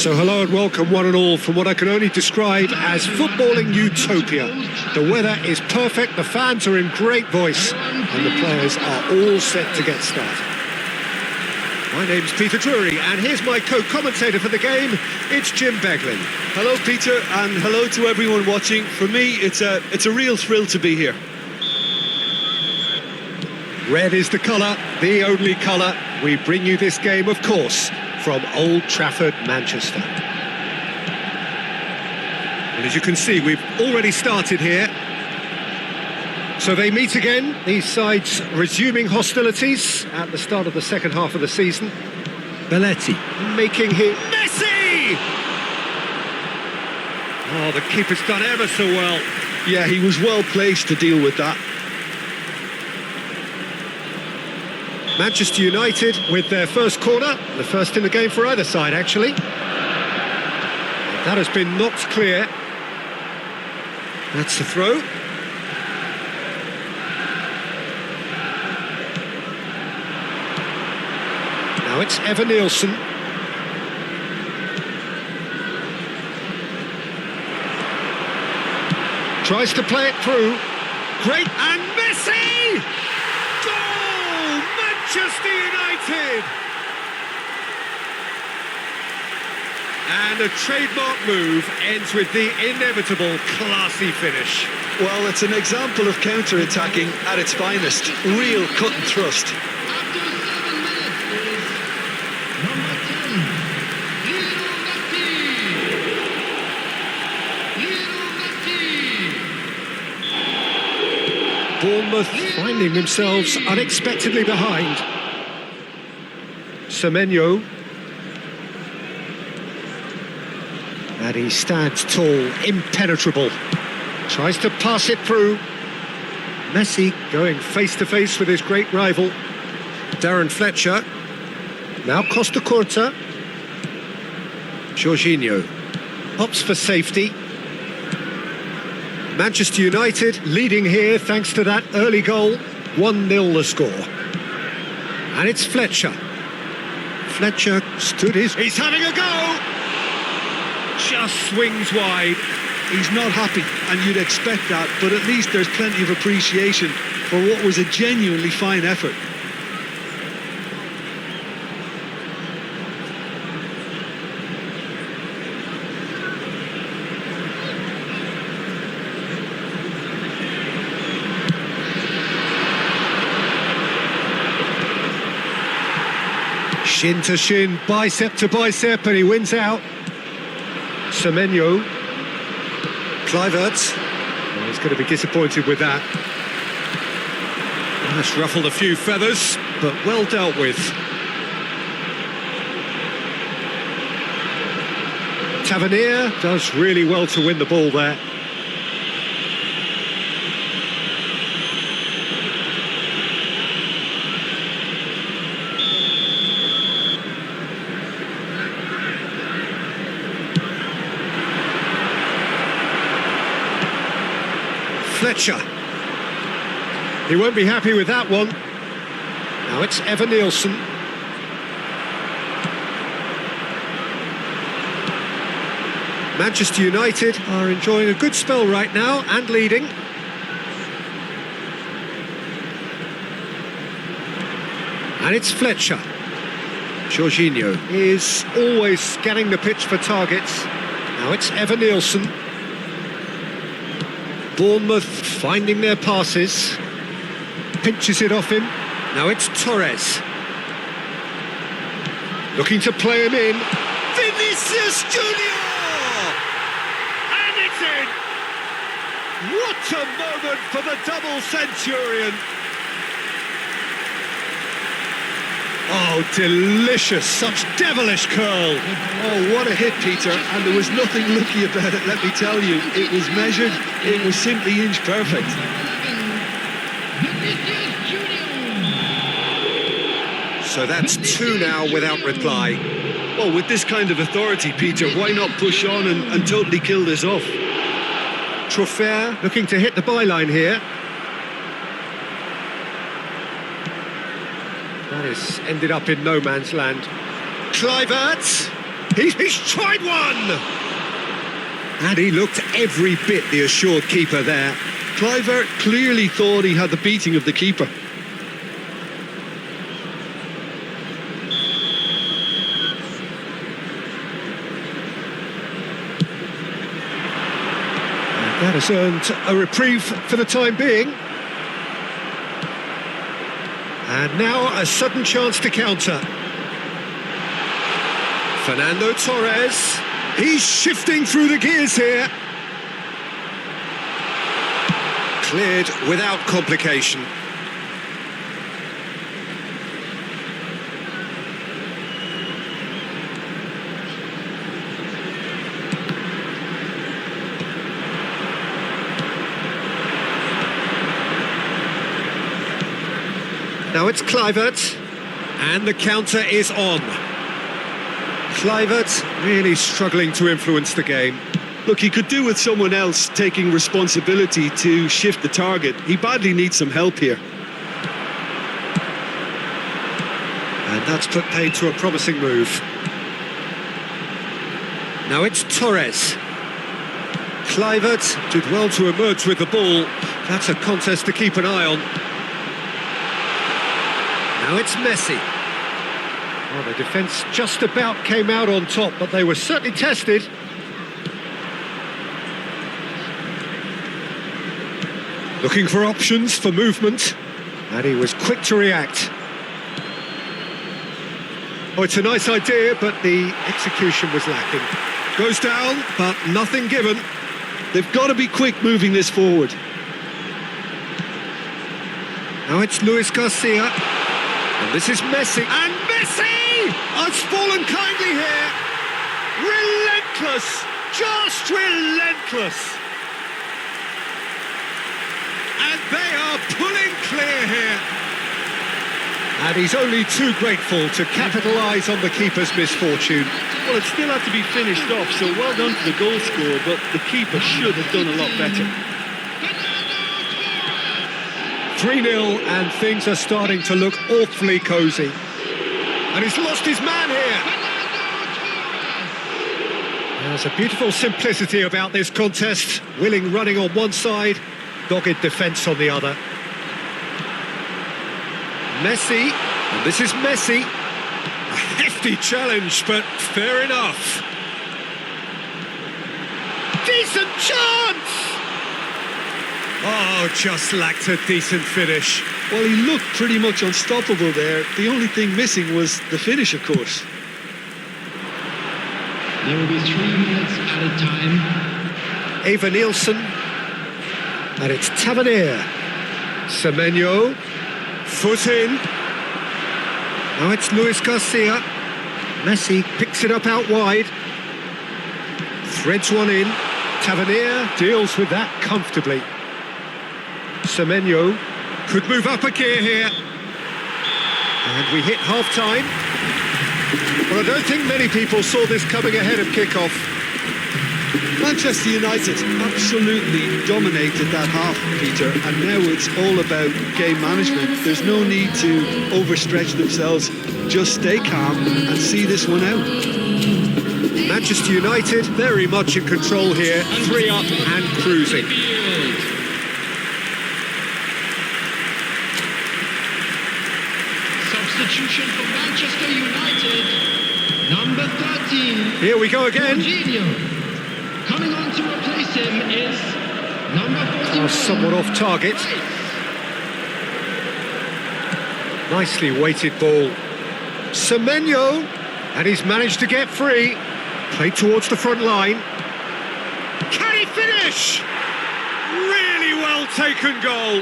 So hello and welcome one and all from what I can only describe as footballing utopia. The weather is perfect, the fans are in great voice and the players are all set to get started. My name's Peter Drury and here's my co-commentator for the game, it's Jim Beglin. Hello Peter and hello to everyone watching. For me it's a real thrill to be here. Red is the colour, the only colour. We bring you this game, of course, from Old Trafford, Manchester. And as you can see, we've already started here. So they meet again, these sides resuming hostilities at the start of the second half of the season. Belletti making his... Messi! Oh, the keeper's done ever so well. Yeah, he was well placed to deal with that. Manchester United with their first corner, the first in the game for either side, actually. That has been knocked clear. That's the throw. Now it's Evan Nielsen. Tries to play it through. Great, and Messi! Goal! Manchester United! And a trademark move ends with the inevitable classy finish. Well, it's an example of counter-attacking at its finest. Real cut and thrust. Bournemouth finding themselves unexpectedly behind. Semenyo. And he stands tall, impenetrable. Tries to pass it through. Messi going face-to-face with his great rival, Darren Fletcher. Now Costa Curta. Jorginho opts for safety. Manchester United leading here thanks to that early goal. 1-0 the score. And it's Fletcher. Fletcher stood his... He's having a go! Just swings wide. He's not happy, and you'd expect that, but at least there's plenty of appreciation for what was a genuinely fine effort. Shin to shin, bicep to bicep, and he wins out. Semenyo. Kluivert. Well, he's going to be disappointed with that. That's ruffled a few feathers, but well dealt with. Tavernier does really well to win the ball there. Fletcher. He won't be happy with that one. Now it's Evan Nielsen. Manchester United are enjoying a good spell right now and leading. And it's Fletcher. Jorginho is always scanning the pitch for targets. Now it's Evan Nielsen. Bournemouth finding their passes. Pinches it off him. Now it's Torres. Looking to play him in. Vinicius Junior! And it's in! What a moment for the double centurion! Oh, delicious, such devilish curl. Oh, what a hit, Peter, and there was nothing lucky about it, let me tell you. It was measured, it was simply inch perfect. So that's two now without reply. Well, with this kind of authority, Peter, why not push on and totally kill this off? Truffert looking to hit the byline here. That has ended up in no man's land. Kluivert. He's tried one! And he looked every bit the assured keeper there. Kluivert clearly thought he had the beating of the keeper. That has earned a reprieve for the time being. And now a sudden chance to counter. Fernando Torres. He's shifting through the gears here. Cleared without complication. Now it's Kluivert, and the counter is on. Kluivert really struggling to influence the game. Look, he could do with someone else taking responsibility to shift the target. He badly needs some help here. And that's put paid to a promising move. Now it's Torres. Kluivert did well to emerge with the ball. That's a contest to keep an eye on. Now it's Messi. Well, the defence just about came out on top, but they were certainly tested. Looking for options for movement, and he was quick to react. Oh, it's a nice idea, but the execution was lacking. Goes down, but nothing given. They've got to be quick moving this forward. Now it's Luis Garcia. And this is Messi. And Messi has fallen kindly here. Relentless. Just relentless. And they are pulling clear here. And he's only too grateful to capitalise on the keeper's misfortune. Well, it still had to be finished off, so well done to the goal scorer, but the keeper should have done a lot better. 3-0, and things are starting to look awfully cosy. And he's lost his man here. There's a beautiful simplicity about this contest. Willing running on one side, dogged defence on the other. Messi, and this is Messi. A hefty challenge, but fair enough. Decent chance! Oh, just lacked a decent finish. Well, he looked pretty much unstoppable there. The only thing missing was the finish, of course. There will be 3 minutes added time. Eva Nielsen. And it's Tavernier. Semenyo. Foot in. Now it's Luis Garcia. Messi picks it up out wide. Threads one in. Tavernier deals with that comfortably. Semenyo could move up a gear here. And we hit half-time. Well, I don't think many people saw this coming ahead of kick-off. Manchester United absolutely dominated that half, Peter, and now it's all about game management. There's no need to overstretch themselves. Just stay calm and see this one out. Manchester United very much in control here, 3 up and cruising. Substitution for Manchester United, number 13. Here we go again. Jorginho. Coming on to replace him is number 41. Somewhat off target. Nicely weighted ball. Semenyo, and he's managed to get free. Played towards the front line. Can he finish? Really well taken goal.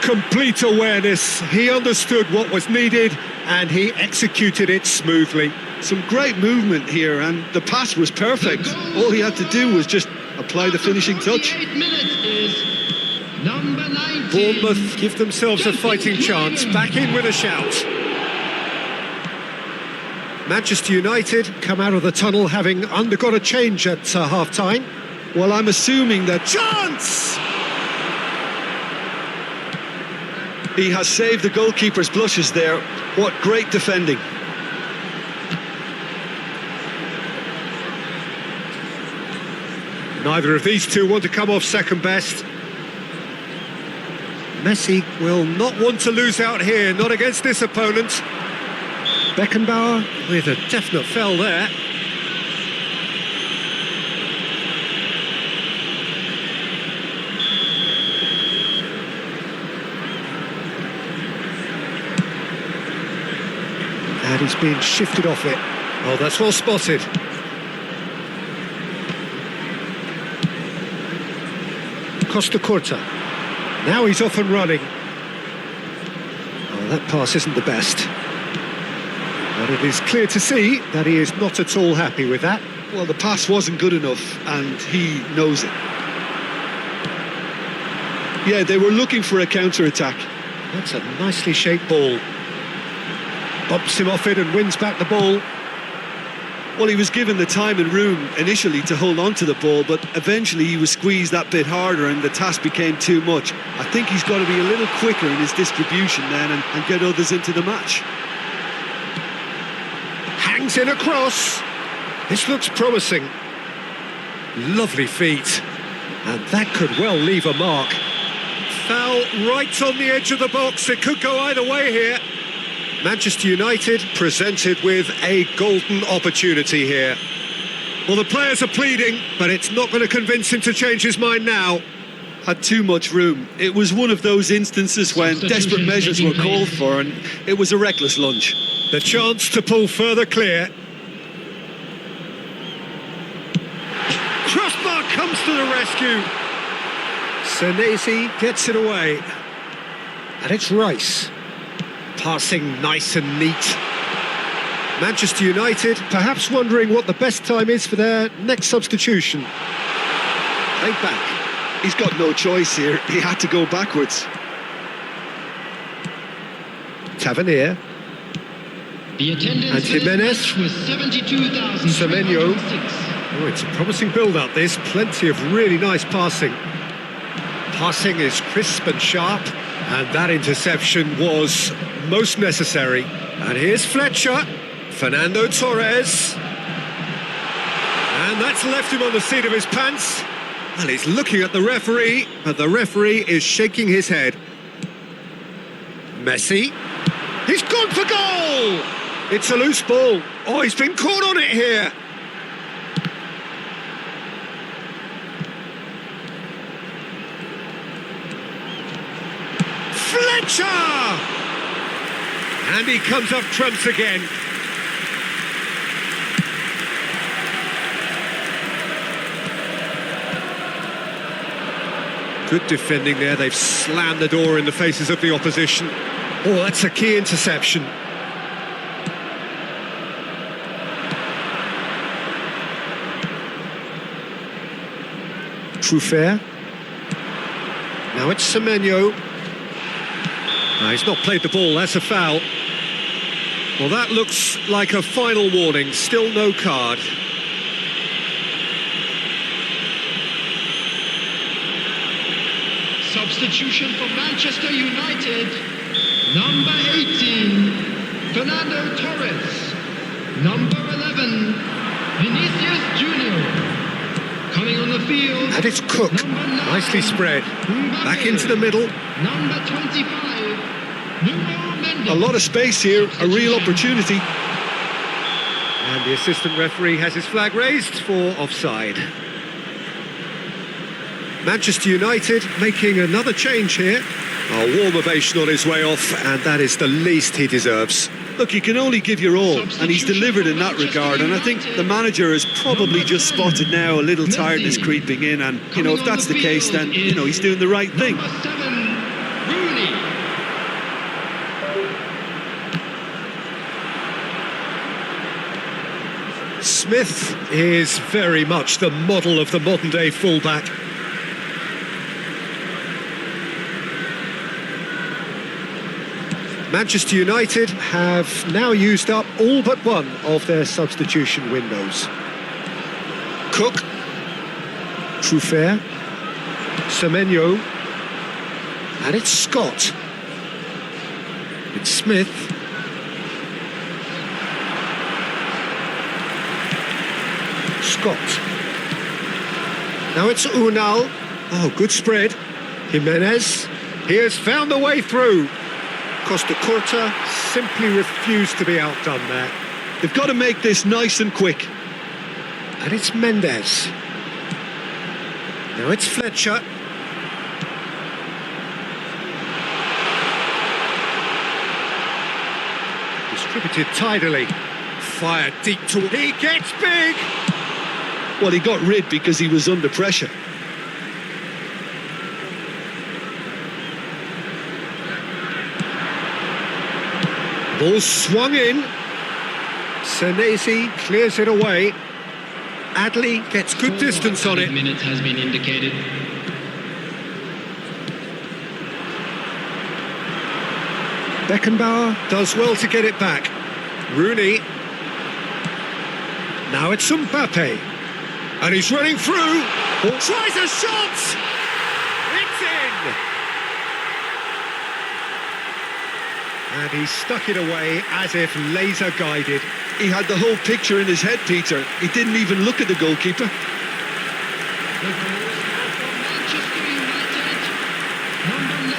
Complete awareness. He understood what was needed and he executed it smoothly. Some great movement here, and the pass was perfect. All he had to do was just apply the finishing touch. 48 minutes is number 19. Bournemouth give themselves a fighting chance. Back in with a shout. Manchester United come out of the tunnel having undergone a change at half-time. Well, I'm assuming that Chance! he has saved the goalkeeper's blushes there. What great defending. Neither of these two want to come off second best. Messi will not want to lose out here, not against this opponent. Beckenbauer with a definite foul there. And he's been shifted off it. Oh, that's well spotted. Costa Curta. Now he's off and running. Oh, that pass isn't the best. But it is clear to see that he is not at all happy with that. Well, the pass wasn't good enough, and he knows it. Yeah, they were looking for a counter-attack. That's a nicely shaped ball. Bumps him off it and wins back the ball. Well, he was given the time and room initially to hold on to the ball, but eventually he was squeezed that bit harder and the task became too much. I think he's got to be a little quicker in his distribution then and get others into the match. Hangs in a cross. This looks promising. Lovely feet. And that could well leave a mark. Foul right on the edge of the box. It could go either way here. Manchester United presented with a golden opportunity here. Well, the players are pleading, but it's not going to convince him to change his mind now. Had too much room. It was one of those instances when desperate measures were called for, and it was a reckless lunge. The chance to pull further clear. Crossbar comes to the rescue. Senesi gets it away. And it's Rice. Passing nice and neat. Manchester United perhaps wondering what the best time is for their next substitution. Played back. He's got no choice here. He had to go backwards. Tavernier. The attendance And Jimenez. was 72,000. Semenyo. Oh, it's a promising build-up, this. Plenty of really nice passing. Passing is crisp and sharp. And that interception was most necessary. And here's Fletcher. Fernando Torres. And that's left him on the seat of his pants. Well, he's looking at the referee, but the referee is shaking his head. Messi. He's gone for goal! It's a loose ball. Oh, he's been caught on it here. Fletcher! And he comes up trumps again. Good defending there. They've slammed the door in the faces of the opposition. Oh, that's a key interception. Truffert. Now it's Semenyo. No, he's not played the ball, that's a foul. Well, that looks like a final warning, still no card. Substitution for Manchester United. Number 18, Fernando Torres. Number 11, Vinicius Junior. Coming on the field. And it's Cook, nicely spread. Back into the middle. Number 25, Nuno Mendes. A lot of space here, a real opportunity. And the assistant referee has his flag raised for offside. Manchester United making another change here. A warm ovation on his way off, and that is the least he deserves. Look, you can only give your all, and he's delivered in that regard, and I think the manager has probably just spotted now a little tiredness creeping in, and, you know, if that's the case, then, you know, he's doing the right thing. Number 7, Rooney. Smith is very much the model of the modern-day fullback. Manchester United have now used up all but one of their substitution windows. Cook, Truffert, Semenyo, and it's Scott. It's Smith. Scott. Now it's Unal. Oh, good spread. Jimenez. He has found the way through. Costa Curta simply refused to be outdone there. They've got to make this nice and quick. And it's Mendes. Now it's Fletcher. Distributed tidily. Fired deep to... He gets big! Well, he got rid because he was under pressure. Ball swung in. Senesi clears it away. Adley gets good distance on it. Minutes has been indicated. Beckenbauer does well to get it back. Rooney. Now it's Mbappe. And he's running through. Tries a shot! It's in! And he stuck it away as if laser guided. He had the whole picture in his head, Peter. He didn't even look at the goalkeeper. The goal for Manchester United, number 9,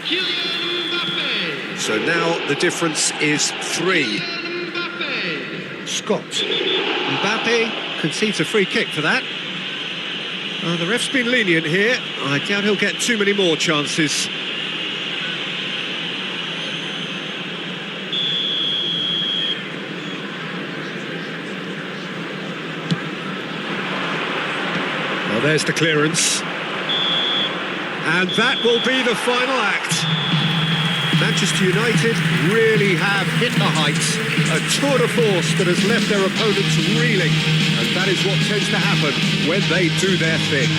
Kylian Mbappe. So now the difference is 3. Kylian Mbappe. Scott. Mbappe concedes a free kick for that. The ref's been lenient here. I doubt he'll get too many more chances. Well, there's the clearance. And that will be the final act. Manchester United really have hit the heights. A tour de force that has left their opponents reeling. And that is what tends to happen when they do their thing.